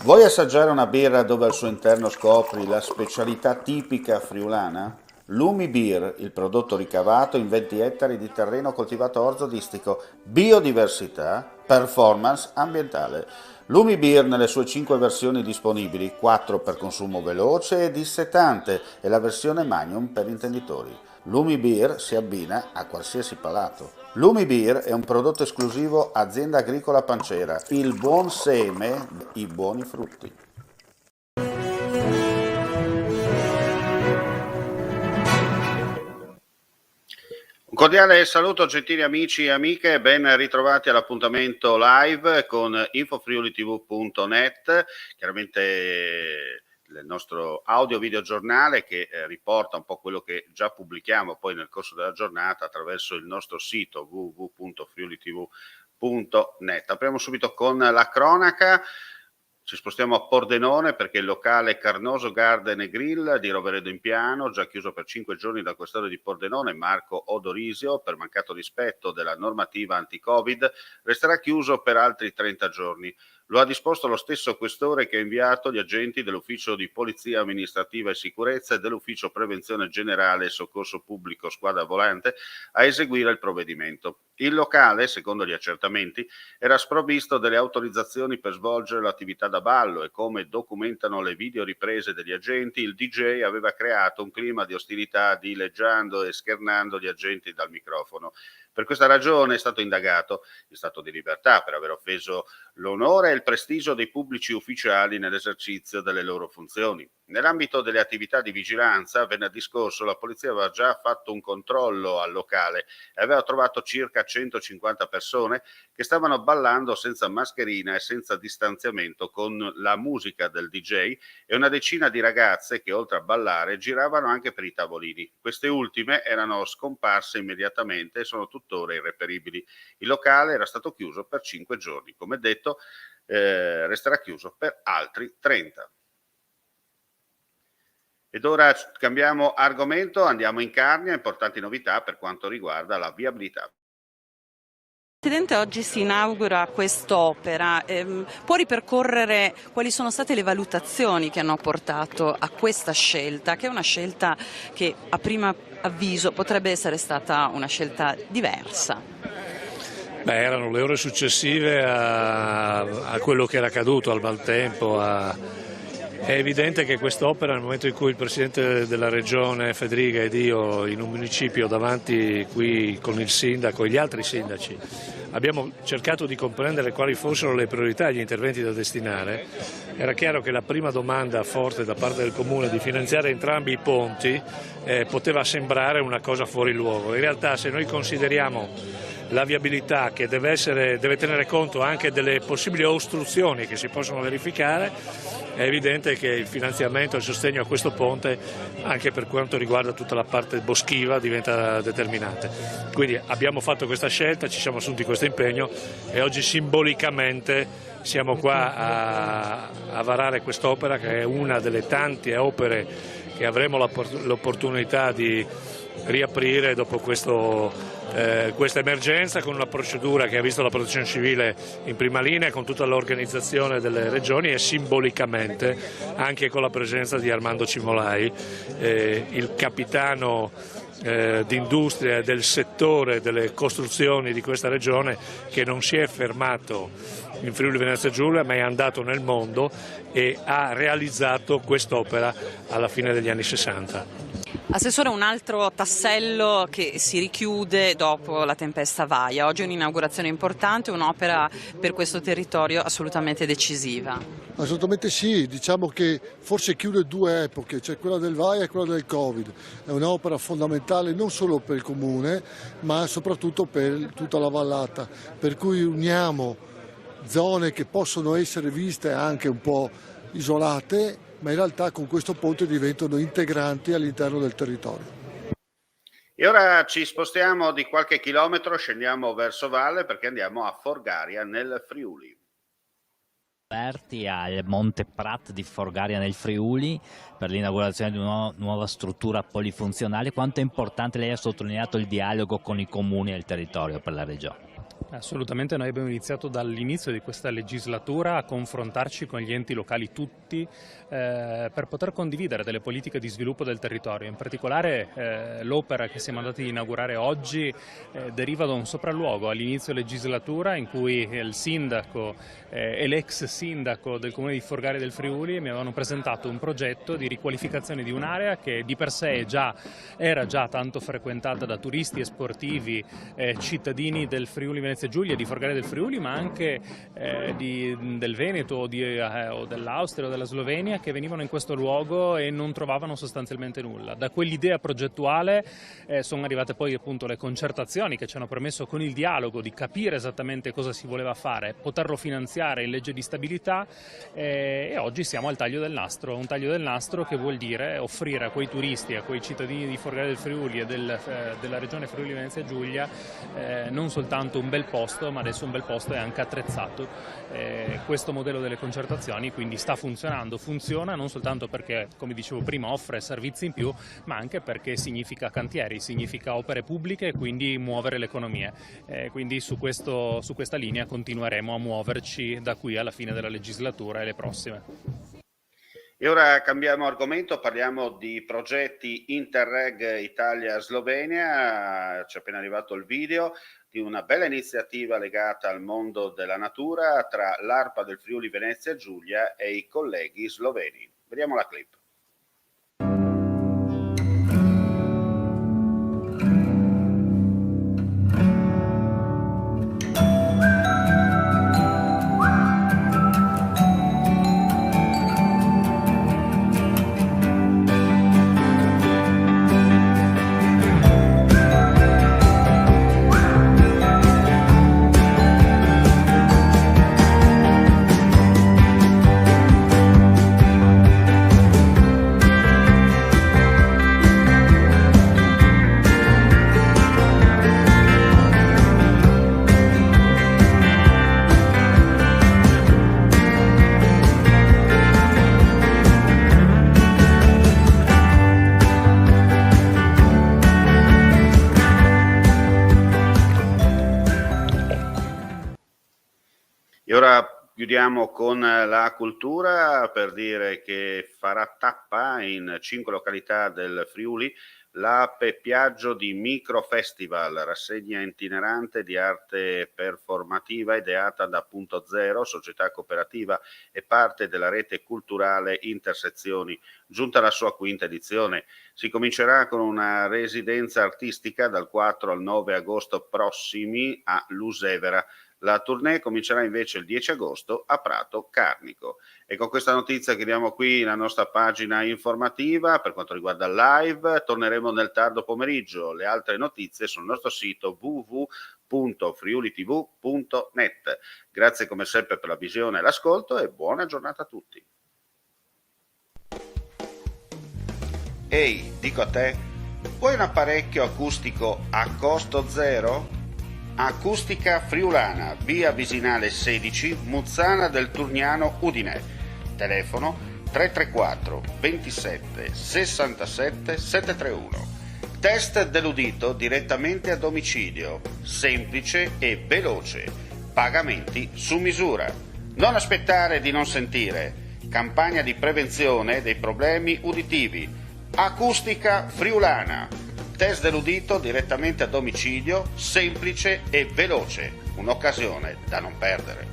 Vuoi assaggiare una birra dove al suo interno scopri la specialità tipica friulana? Lumi Beer, il prodotto ricavato in 20 ettari di terreno coltivato orzodistico, biodiversità, performance ambientale. Lumi Beer nelle sue 5 versioni disponibili, 4 per consumo veloce e dissetante e la versione Magnum per intenditori. Lumi Beer si abbina a qualsiasi palato. Lumi Beer è un prodotto esclusivo Azienda Agricola Pancera, il buon seme, i buoni frutti. Un cordiale saluto gentili amici e amiche, ben ritrovati all'appuntamento live con infofriulitv.net, chiaramente il nostro audio video giornale che riporta un po' quello che già pubblichiamo poi nel corso della giornata attraverso il nostro sito www.friulitv.net. Apriamo subito con la cronaca. Ci spostiamo a Pordenone perché il locale Carnoso Garden e Grill di Roveredo in Piano, già chiuso per 5 giorni dal questore di Pordenone, Marco Odorisio, per mancato rispetto della normativa anti-Covid, resterà chiuso per altri 30 giorni. Lo ha disposto lo stesso questore che ha inviato gli agenti dell'Ufficio di Polizia Amministrativa e Sicurezza e dell'Ufficio Prevenzione Generale e Soccorso Pubblico Squadra Volante a eseguire il provvedimento. Il locale, secondo gli accertamenti, era sprovvisto delle autorizzazioni per svolgere l'attività da ballo e, come documentano le videoriprese degli agenti, il DJ aveva creato un clima di ostilità dileggiando e schernando gli agenti dal microfono. Per questa ragione è stato indagato in stato di libertà per aver offeso l'onore e il prestigio dei pubblici ufficiali nell'esercizio delle loro funzioni. Nell'ambito delle attività di vigilanza, venerdì scorso la polizia aveva già fatto un controllo al locale e aveva trovato circa 150 persone che stavano ballando senza mascherina e senza distanziamento con la musica del DJ e una decina di ragazze che oltre a ballare giravano anche per i tavolini. Queste ultime erano scomparse immediatamente e sono tuttora irreperibili. Il locale era stato chiuso per 5 giorni, come detto resterà chiuso per altri 30. Ed ora cambiamo argomento, andiamo in Carnia, importanti novità per quanto riguarda la viabilità. Presidente, oggi si inaugura quest'opera, può ripercorrere quali sono state le valutazioni che hanno portato a questa scelta, che è una scelta che a primo avviso potrebbe essere stata una scelta diversa? Beh, erano le ore successive a quello che era accaduto, al maltempo. È evidente che quest'opera, nel momento in cui il Presidente della Regione Fedriga ed io in un municipio davanti qui con il sindaco e gli altri sindaci abbiamo cercato di comprendere quali fossero le priorità e gli interventi da destinare, era chiaro che la prima domanda forte da parte del Comune di finanziare entrambi i ponti poteva sembrare una cosa fuori luogo. In realtà, se noi consideriamo la viabilità che deve tenere conto anche delle possibili ostruzioni che si possono verificare, è evidente che il finanziamento e il sostegno a questo ponte, anche per quanto riguarda tutta la parte boschiva, diventa determinante. Quindi abbiamo fatto questa scelta, ci siamo assunti questo impegno e oggi simbolicamente siamo qua a varare quest'opera, che è una delle tante opere che avremo l'opportunità di riaprire dopo questa emergenza, con una procedura che ha visto la protezione civile in prima linea, con tutta l'organizzazione delle regioni e simbolicamente anche con la presenza di Armando Cimolai, il capitano d'industria e del settore delle costruzioni di questa regione, che non si è fermato in Friuli Venezia Giulia ma è andato nel mondo e ha realizzato quest'opera alla fine degli anni 60. Assessore, un altro tassello che si richiude dopo la tempesta Vaia. Oggi è un'inaugurazione importante, un'opera per questo territorio assolutamente decisiva. Assolutamente sì, diciamo che forse chiude due epoche, cioè quella del Vaia e quella del Covid. È un'opera fondamentale non solo per il Comune ma soprattutto per tutta la vallata, per cui uniamo zone che possono essere viste anche un po' isolate, ma in realtà con questo ponte diventano integranti all'interno del territorio. E ora ci spostiamo di qualche chilometro, scendiamo verso valle perché andiamo a Forgaria nel Friuli. Aperti al Monte Prat di Forgaria nel Friuli per l'inaugurazione di una nuova struttura polifunzionale. Quanto è importante, lei ha sottolineato, il dialogo con i comuni e il territorio per la regione? Assolutamente, noi abbiamo iniziato dall'inizio di questa legislatura a confrontarci con gli enti locali tutti per poter condividere delle politiche di sviluppo del territorio. In particolare l'opera che siamo andati ad inaugurare oggi deriva da un sopralluogo all'inizio legislatura in cui il sindaco e l'ex sindaco del comune di Forgaria del Friuli mi avevano presentato un progetto di riqualificazione di un'area che di per sé era già tanto frequentata da turisti e sportivi cittadini del Friuli Venezia Giulia, di Forgaria del Friuli, ma anche del Veneto o dell'Austria o della Slovenia, che venivano in questo luogo e non trovavano sostanzialmente nulla. Da quell'idea progettuale sono arrivate poi appunto le concertazioni che ci hanno permesso, con il dialogo, di capire esattamente cosa si voleva fare, poterlo finanziare in legge di stabilità, e oggi siamo al taglio del nastro, un taglio del nastro che vuol dire offrire a quei turisti, a quei cittadini di Forgaria del Friuli e della regione Friuli Venezia Giulia non soltanto un bel posto, ma adesso un bel posto è anche attrezzato. Questo modello delle concertazioni quindi sta funzionando, funziona non soltanto perché, come dicevo prima, offre servizi in più, ma anche perché significa cantieri, significa opere pubbliche e quindi muovere l'economia. Quindi su questa linea continueremo a muoverci da qui alla fine della legislatura e le prossime. E ora cambiamo argomento, parliamo di progetti Interreg Italia-Slovenia. Ci è appena arrivato il video di una bella iniziativa legata al mondo della natura tra l'ARPA del Friuli Venezia Giulia e i colleghi sloveni. Vediamo la clip. E ora chiudiamo con la cultura per dire che farà tappa in 5 località del Friuli la Peppiaggio di Micro Festival, rassegna itinerante di arte performativa ideata da Punto Zero, società cooperativa e parte della rete culturale Intersezioni, giunta alla sua 5ª edizione. Si comincerà con una residenza artistica dal 4 al 9 agosto prossimi a Lusevera. La tournée comincerà invece il 10 agosto a Prato Carnico. E con questa notizia chiudiamo qui la nostra pagina informativa. Per quanto riguarda il live, torneremo nel tardo pomeriggio. Le altre notizie sul nostro sito www.friulitv.net. Grazie come sempre per la visione e l'ascolto e buona giornata a tutti. Ehi, dico a te, vuoi un apparecchio acustico a costo zero? Acustica Friulana, via Visinale 16, Muzzana del Turniano, Udine. Telefono 334 27 67 731. Test dell'udito direttamente a domicilio, semplice e veloce. Pagamenti su misura. Non aspettare di non sentire. Campagna di prevenzione dei problemi uditivi. Acustica Friulana. Test dell'udito direttamente a domicilio, semplice e veloce. Un'occasione da non perdere.